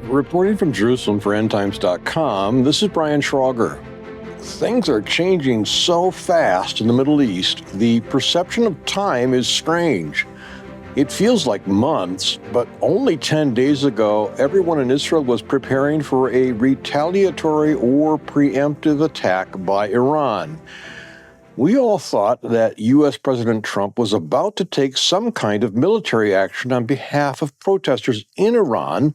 Reporting from Jerusalem for endtimes.com, this is Brian Schrauger. Things are changing so fast in the Middle East, the perception of time is strange. It feels like months, but only 10 days ago, everyone in Israel was preparing for a retaliatory or preemptive attack by Iran. We all thought that U.S. President Trump was about to take some kind of military action on behalf of protesters in Iran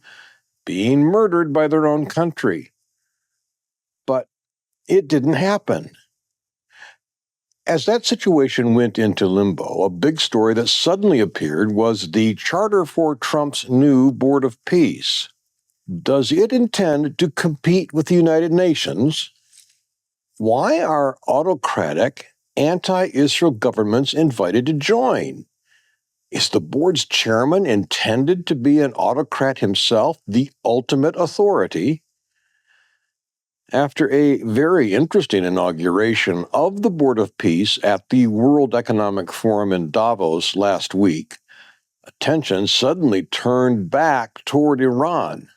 being murdered by their own country. But it didn't happen. As that situation went into limbo, a big story that suddenly appeared was the charter for Trump's new Board of Peace. Does it intend to compete with the United Nations? Why are autocratic, anti-Israel governments invited to join? Is the board's chairman intended to be an autocrat himself, the ultimate authority? After a very interesting inauguration of the Board of Peace at the World Economic Forum in Davos last week, attention suddenly turned back toward Iran.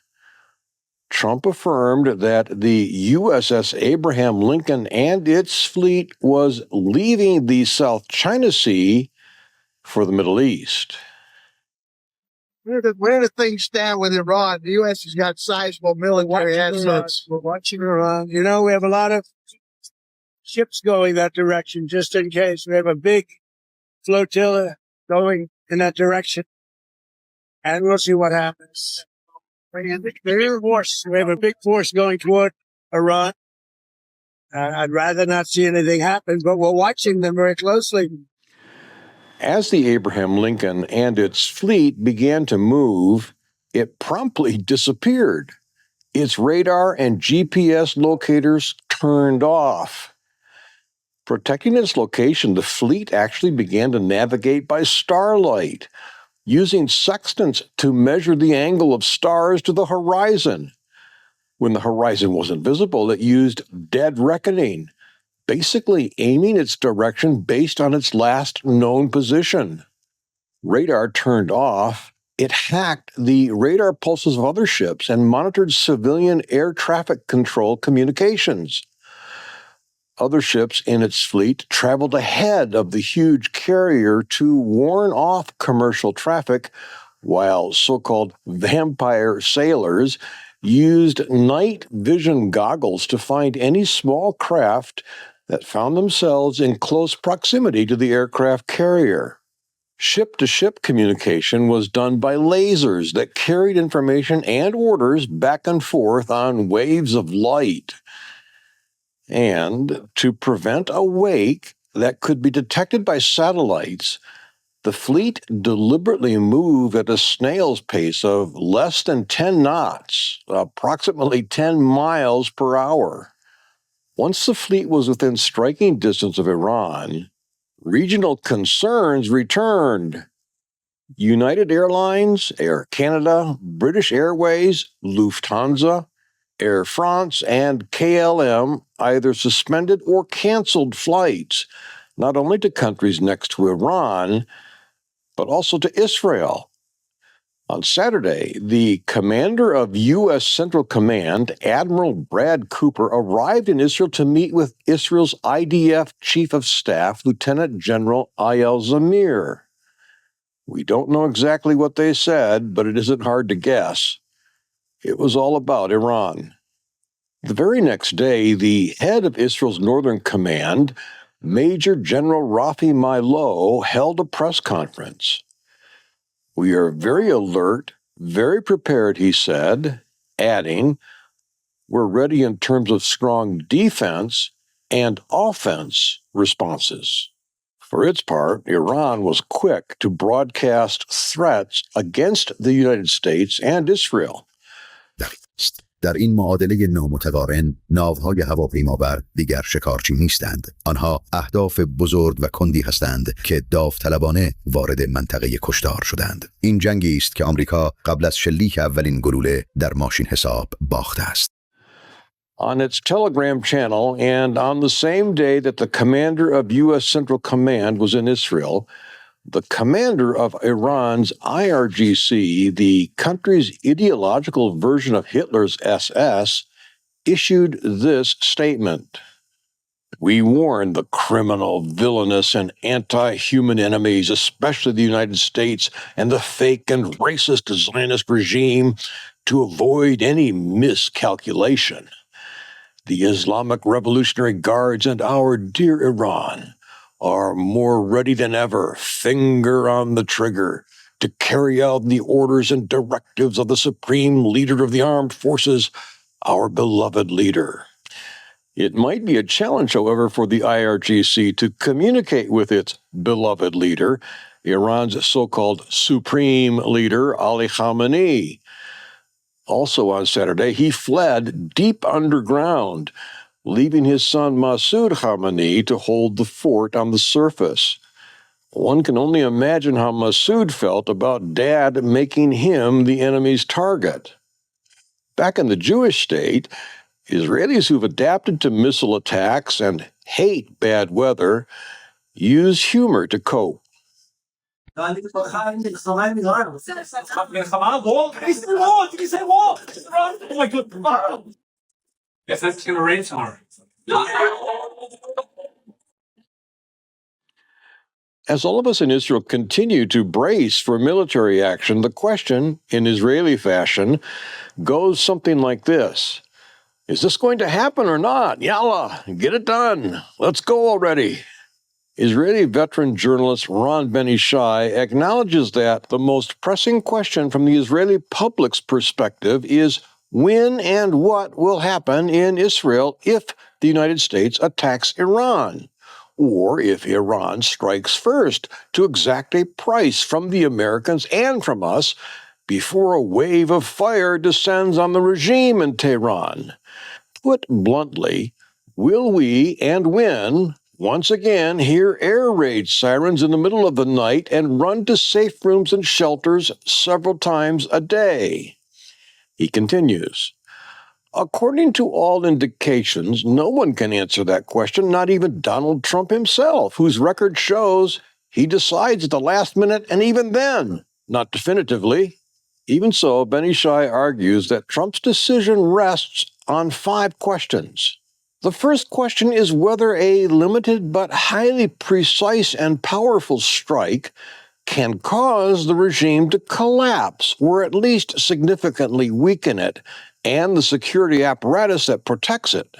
Trump affirmed that the USS Abraham Lincoln and its fleet was leaving the South China Sea for the Middle East. Where do things stand with Iran? The U.S. has got sizable military assets. We're watching Iran. You know, we have a lot of ships going that direction, just in case. We have a big flotilla going in that direction. And we'll see what happens. We have a big force going toward Iran. I'd rather not see anything happen, but we're watching them very closely. As the Abraham Lincoln and its fleet began to move, it promptly disappeared. Its radar and GPS locators turned off. Protecting its location, the fleet actually began to navigate by starlight, using sextants to measure the angle of stars to the horizon. When the horizon wasn't visible, it used dead reckoning, basically aiming its direction based on its last known position. Radar turned off. It hacked the radar pulses of other ships and monitored civilian air traffic control communications. Other ships in its fleet traveled ahead of the huge carrier to warn off commercial traffic, while so-called vampire sailors used night vision goggles to find any small craft that found themselves in close proximity to the aircraft carrier. Ship-to-ship communication was done by lasers that carried information and orders back and forth on waves of light. And to prevent a wake that could be detected by satellites, the fleet deliberately moved at a snail's pace of less than 10 knots, approximately 10 miles per hour. Once the fleet was within striking distance of Iran, regional concerns returned. United Airlines, Air Canada, British Airways, Lufthansa, Air France, and KLM either suspended or canceled flights, not only to countries next to Iran, but also to Israel. On Saturday, the commander of U.S. Central Command, Admiral Brad Cooper, arrived in Israel to meet with Israel's IDF Chief of Staff, Lieutenant General Eyal Zamir. We don't know exactly what they said, but it isn't hard to guess. It was all about Iran. The very next day, the head of Israel's Northern Command, Major General Rafi Milo, held a press conference. We are very alert, very prepared, he said, adding, we're ready in terms of strong defense and offense responses. For its part, Iran was quick to broadcast threats against the United States and Israel. در این معادله نامتقارن، ناوهای هواپیمابر دیگر شکارچی نیستند. آنها اهداف بزرگ و کندی هستند که داوطلبانه وارد منطقه کشتار شدند. این جنگی است که آمریکا قبل از شلیک اولین گلوله در ماشین حساب باخته است. On its Telegram channel, and on the same day that the commander of U.S. Central Command was in Israel, The commander of Iran's IRGC, the country's ideological version of Hitler's SS, issued this statement. We warn the criminal, villainous, and anti-human enemies, especially the United States and the fake and racist Zionist regime, to avoid any miscalculation. The Islamic Revolutionary Guards and our dear Iran are more ready than ever, finger on the trigger, to carry out the orders and directives of the Supreme Leader of the Armed Forces, our beloved leader. It might be a challenge, however, for the IRGC to communicate with its beloved leader, Iran's so-called Supreme Leader, Ali Khamenei. Also on Saturday, he fled deep underground, leaving his son Masoud Khamenei to hold the fort on the surface. One can only imagine how Masoud felt about Dad making him the enemy's target. Back in the Jewish state, Israelis who've adapted to missile attacks and hate bad weather use humor to cope. Yes, that's going to rain tomorrow. As all of us in Israel continue to brace for military action, the question, in Israeli fashion, goes something like this. Is this going to happen or not? Yalla, get it done. Let's go already. Israeli veteran journalist Ron Ben-Ishai acknowledges that the most pressing question from the Israeli public's perspective is when and what will happen in Israel if the United States attacks Iran, or if Iran strikes first to exact a price from the Americans and from us before a wave of fire descends on the regime in Tehran. Put bluntly, will we and when once again hear air raid sirens in the middle of the night and run to safe rooms and shelters several times a day? He continues, according to all indications, no one can answer that question, not even Donald Trump himself, whose record shows he decides at the last minute and even then, not definitively. Even so, Ben-Ishai argues that Trump's decision rests on 5 questions. The first question is whether a limited but highly precise and powerful strike can cause the regime to collapse, or at least significantly weaken it, and the security apparatus that protects it.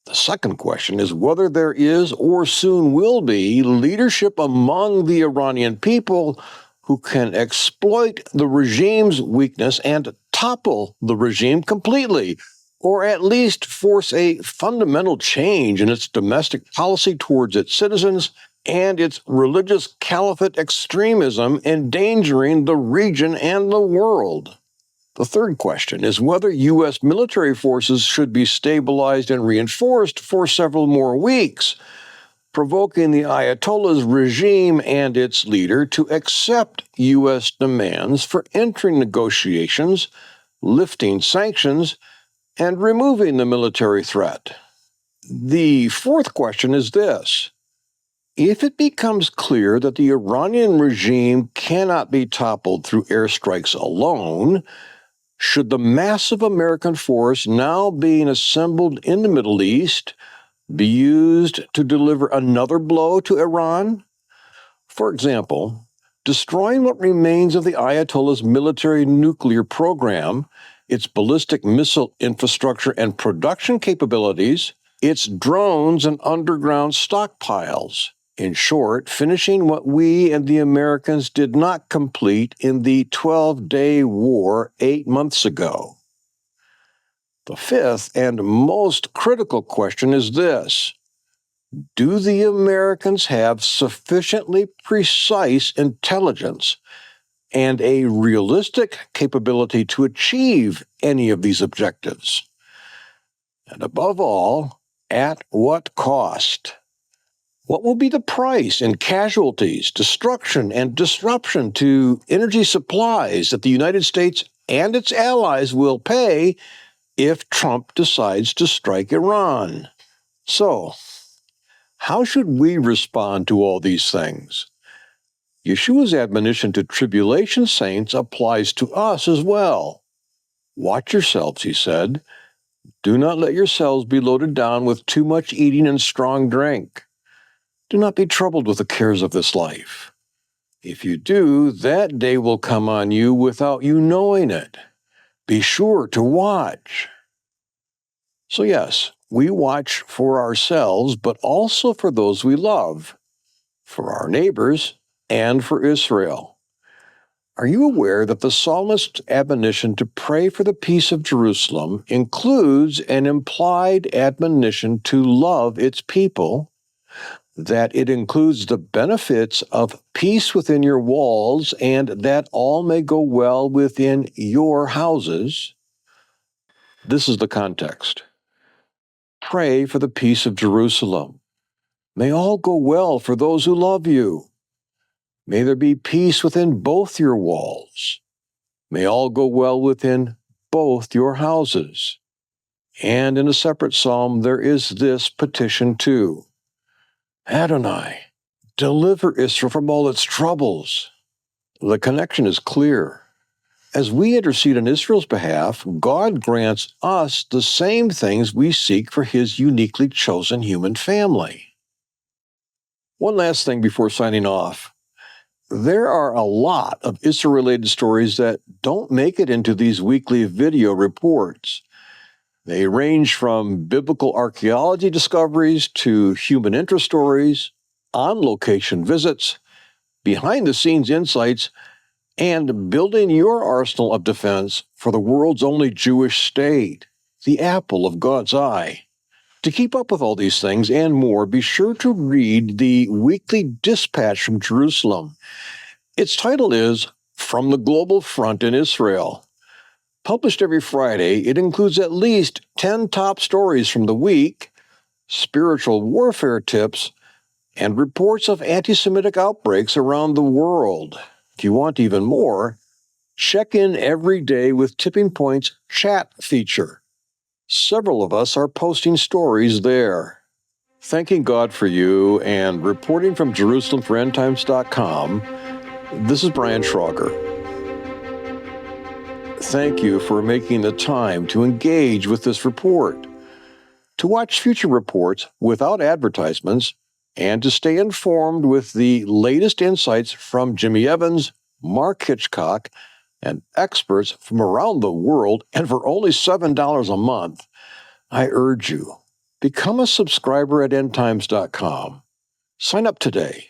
The second question is whether there is, or soon will be, leadership among the Iranian people who can exploit the regime's weakness and topple the regime completely, or at least force a fundamental change in its domestic policy towards its citizens and its religious caliphate extremism endangering the region and the world. The third question is whether U.S. military forces should be stabilized and reinforced for several more weeks, provoking the Ayatollah's regime and its leader to accept U.S. demands for entering negotiations, lifting sanctions, and removing the military threat. The fourth question is this. If it becomes clear that the Iranian regime cannot be toppled through airstrikes alone, should the massive American force now being assembled in the Middle East be used to deliver another blow to Iran? For example, destroying what remains of the Ayatollah's military nuclear program, its ballistic missile infrastructure and production capabilities, its drones and underground stockpiles. In short, finishing what we and the Americans did not complete in the 12-day war 8 months ago. The fifth and most critical question is this. Do the Americans have sufficiently precise intelligence and a realistic capability to achieve any of these objectives? And above all, at what cost? What will be the price in casualties, destruction, and disruption to energy supplies that the United States and its allies will pay if Trump decides to strike Iran? So, How should we respond to all these things? Yeshua's admonition to tribulation saints applies to us as well. Watch yourselves, he said. Do not let yourselves be loaded down with too much eating and strong drink. Do not be troubled with the cares of this life. If you do, that day will come on you without you knowing it. Be sure to watch. So yes, we watch for ourselves, but also for those we love, for our neighbors, and for Israel. Are you aware that the psalmist's admonition to pray for the peace of Jerusalem includes an implied admonition to love its people, that it includes the benefits of peace within your walls, and that all may go well within your houses? This is the context. Pray for the peace of Jerusalem. May all go well for those who love you. May there be peace within both your walls. May all go well within both your houses. And in a separate psalm, there is this petition too. Adonai, deliver Israel from all its troubles. The connection is clear. As we intercede on Israel's behalf, God grants us the same things we seek for his uniquely chosen human family. One last thing before signing off. There are a lot of Israel-related stories that don't make it into these weekly video reports. They range from biblical archaeology discoveries to human interest stories, on-location visits, behind-the-scenes insights, and building your arsenal of defense for the world's only Jewish state, the apple of God's eye. To keep up with all these things and more, be sure to read the weekly dispatch from Jerusalem. Its title is From the Global Front in Israel. Published every Friday, it includes at least 10 top stories from the week, spiritual warfare tips, and reports of anti-Semitic outbreaks around the world. If you want even more, check in every day with Tipping Point's chat feature. Several of us are posting stories there. Thanking God for you and reporting from Jerusalem for endtimes.com, this is Brian Schrauger. Thank you for making the time to engage with this report. To watch future reports without advertisements, and to stay informed with the latest insights from Jimmy Evans, Mark Hitchcock, and experts from around the world, and for only $7 a month, I urge you, become a subscriber at endtimes.com. Sign up today.